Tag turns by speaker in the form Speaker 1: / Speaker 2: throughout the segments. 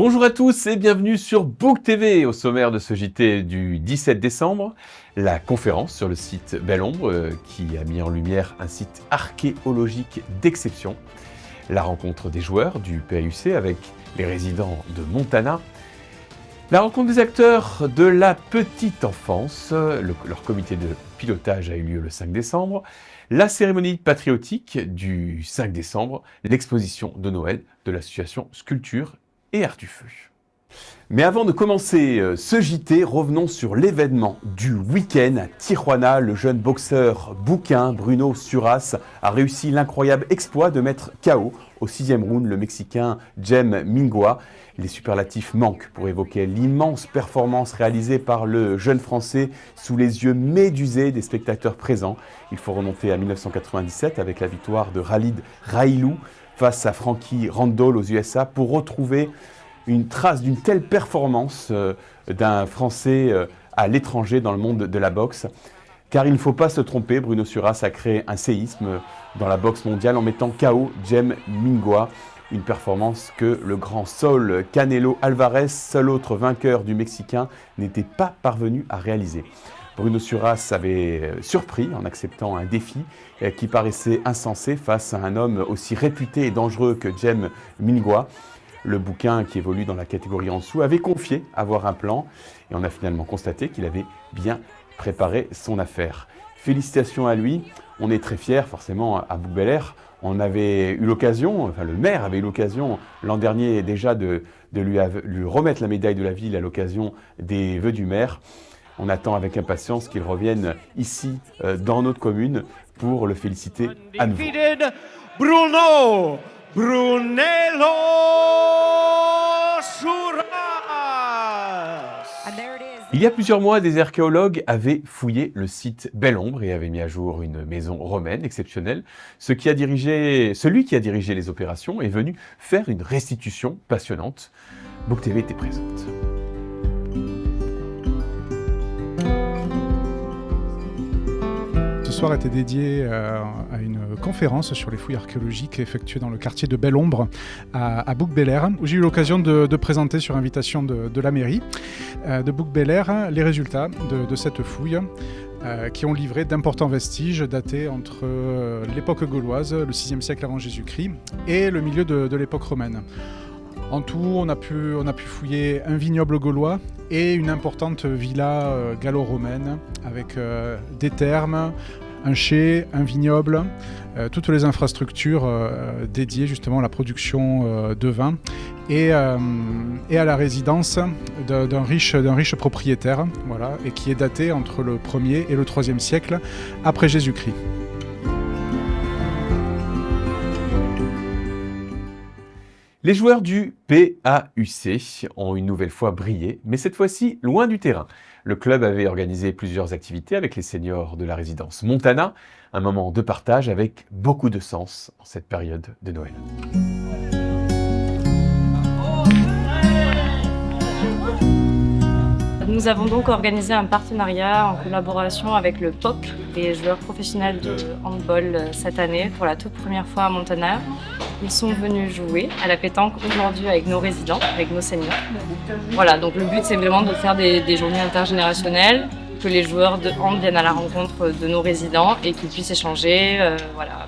Speaker 1: Bonjour à tous et bienvenue sur Book TV. Au sommaire de ce JT du 17 décembre, la conférence sur le site Belle Ombre qui a mis en lumière un site archéologique d'exception, la rencontre des joueurs du PAUC avec les résidents de Montana, la rencontre des acteurs de la petite enfance, leur comité de pilotage a eu lieu le 5 décembre, la cérémonie patriotique du 5 décembre, l'exposition de Noël de l'association Sculpture et Art du Feu. Mais avant de commencer ce JT, revenons sur l'événement du week-end à Tijuana. Le jeune boxeur bouquin Bruno Suras a réussi l'incroyable exploit de mettre KO au 6e round le Mexicain Jem Mingua. Les superlatifs manquent pour évoquer l'immense performance réalisée par le jeune Français sous les yeux médusés des spectateurs présents. Il faut remonter à 1997 avec la victoire de Khalid Railou face à Frankie Randall aux USA pour retrouver une trace d'une telle performance d'un Français à l'étranger dans le monde de la boxe. Car il ne faut pas se tromper, Bruno Suras a créé un séisme dans la boxe mondiale en mettant KO Jem Mingua. Une performance que le grand Saul Canelo Alvarez, seul autre vainqueur du Mexicain, n'était pas parvenu à réaliser. Bruno Suras avait surpris en acceptant un défi qui paraissait insensé face à un homme aussi réputé et dangereux que Jem Mingua. Le bouquin, qui évolue dans la catégorie en dessous, avait confié avoir un plan et on a finalement constaté qu'il avait bien préparé son affaire. Félicitations à lui, on est très fiers forcément à Bouc-Bel-Air. On avait eu l'occasion, enfin le maire avait eu l'occasion l'an dernier déjà de lui remettre la médaille de la ville à l'occasion des vœux du maire. On attend avec impatience qu'il revienne ici dans notre commune pour le féliciter à nouveau.
Speaker 2: Bruno Brunello Suras.
Speaker 1: Il y a plusieurs mois, des archéologues avaient fouillé le site Belle Ombre et avaient mis à jour une maison romaine exceptionnelle. Celui qui a dirigé les opérations est venu faire une restitution passionnante. Book TV était présente.
Speaker 3: Ce soir était dédié à une conférence sur les fouilles archéologiques effectuées dans le quartier de Belle Ombre à Bouc-Bel-Air, où j'ai eu l'occasion de présenter sur invitation de la mairie de Bouc-Bel-Air les résultats de cette fouille qui ont livré d'importants vestiges datés entre l'époque gauloise, le 6e siècle avant Jésus-Christ, et le milieu de l'époque romaine. En tout, on a pu fouiller un vignoble gaulois et une importante villa gallo-romaine avec des thermes, un chai, un vignoble, toutes les infrastructures dédiées justement à la production de vin et à la résidence d'un riche propriétaire, voilà, et qui est daté entre le 1er et le 3e siècle après Jésus-Christ.
Speaker 1: Les joueurs du PAUC ont une nouvelle fois brillé, mais cette fois-ci loin du terrain. Le club avait organisé plusieurs activités avec les seniors de la résidence Montana, un moment de partage avec beaucoup de sens en cette période de Noël.
Speaker 4: Nous avons donc organisé un partenariat en collaboration avec le POC, les joueurs professionnels de handball cette année, pour la toute première fois à Montana. Ils sont venus jouer à la pétanque aujourd'hui avec nos résidents, avec nos seniors. Voilà, donc le but c'est vraiment de faire des journées intergénérationnelles, que les joueurs de hand viennent à la rencontre de nos résidents et qu'ils puissent échanger,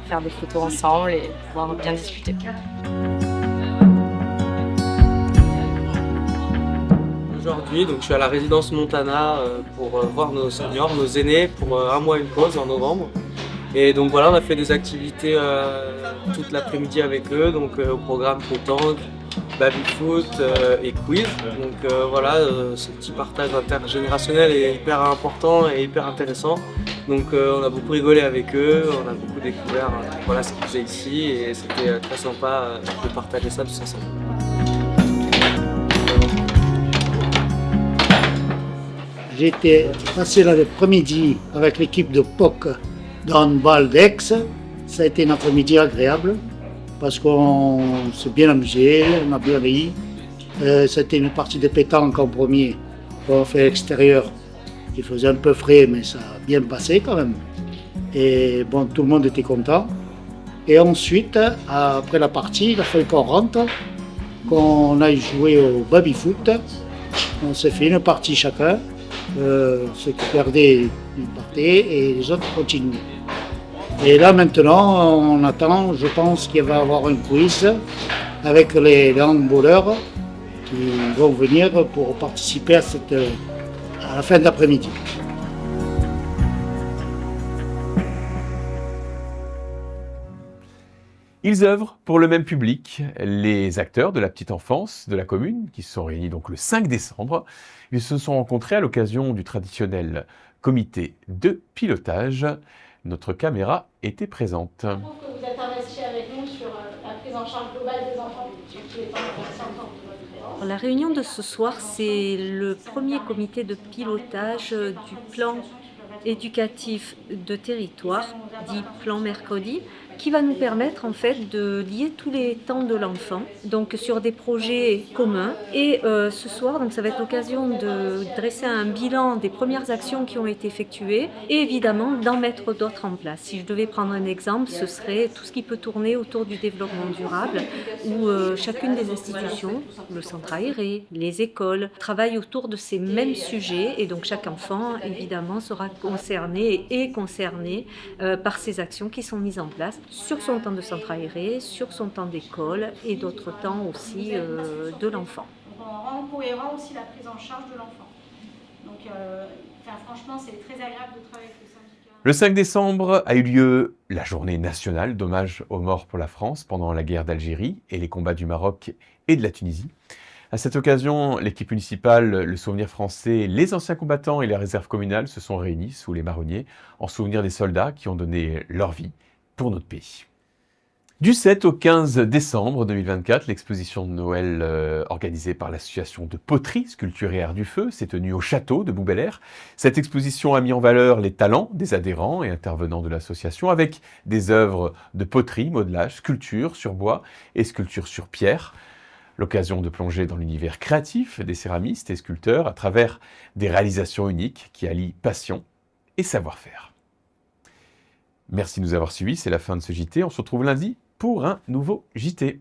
Speaker 4: faire des photos ensemble et pouvoir bien discuter.
Speaker 5: Aujourd'hui, donc, je suis à la résidence Montana pour voir nos seniors, nos aînés, pour un mois une pause en novembre. Et donc voilà, on a fait des activités toute l'après-midi avec eux, donc au programme pétanque, baby-foot et quiz. Donc ce petit partage intergénérationnel est hyper important et hyper intéressant. Donc on a beaucoup rigolé avec eux, on a beaucoup découvert ce qu'ils faisaient ici et c'était très sympa de partager ça tous ensemble.
Speaker 6: J'ai été passé l'après-midi avec l'équipe de POC de handball d'Aix. Ça a été un après-midi agréable parce qu'on s'est bien amusé, on a bien ri. C'était une partie de pétanque en premier qu'on fait à l'extérieur. Il faisait un peu frais, mais ça a bien passé quand même. Et bon, tout le monde était content. Et ensuite, après la partie, il a fallu qu'on rentre. qu'on aille jouer au baby-foot. On s'est fait une partie chacun. Ceux qui perdaient, ils partaient et les autres continuaient. Et là maintenant, on attend, je pense qu'il va y avoir un quiz avec les handballeurs qui vont venir pour participer à la fin d'après-midi.
Speaker 1: Ils œuvrent pour le même public, les acteurs de la petite enfance de la commune, qui se sont réunis donc le 5 décembre. Ils se sont rencontrés à l'occasion du traditionnel comité de pilotage. Notre caméra était présente.
Speaker 7: Je trouve que vous êtes investi avec nous sur la prise en charge globale des enfants, sur tous les temps de 5 ans.
Speaker 8: La réunion de ce soir, c'est le premier comité de pilotage du plan éducatif de territoire, dit plan mercredi, qui va nous permettre en fait de lier tous les temps de l'enfant, donc sur des projets communs. Et ce soir, donc ça va être l'occasion de dresser un bilan des premières actions qui ont été effectuées et évidemment d'en mettre d'autres en place. Si je devais prendre un exemple, ce serait tout ce qui peut tourner autour du développement durable, où chacune des institutions, le centre aéré, les écoles, travaillent autour de ces mêmes sujets et donc chaque enfant évidemment sera concerné et est concerné par ces actions qui sont mises en place sur son temps de centre aéré, sur son temps d'école et d'autres temps aussi de l'enfant.
Speaker 7: On rend cohérent aussi la prise en charge de l'enfant. Donc franchement, c'est très agréable de travailler avec le syndicat.
Speaker 1: Le 5 décembre a eu lieu la journée nationale d'hommage aux morts pour la France pendant la guerre d'Algérie et les combats du Maroc et de la Tunisie. À cette occasion, l'équipe municipale, le Souvenir français, les anciens combattants et la réserve communale se sont réunis sous les marronniers en souvenir des soldats qui ont donné leur vie pour notre pays. Du 7 au 15 décembre 2024, l'exposition de Noël organisée par l'association de poterie, sculpture et art du feu s'est tenue au château de Bouc-Bel-Air. Cette exposition a mis en valeur les talents des adhérents et intervenants de l'association avec des œuvres de poterie, modelage, sculpture sur bois et sculpture sur pierre. L'occasion de plonger dans l'univers créatif des céramistes et sculpteurs à travers des réalisations uniques qui allient passion et savoir-faire. Merci de nous avoir suivis, c'est la fin de ce JT. On se retrouve lundi pour un nouveau JT.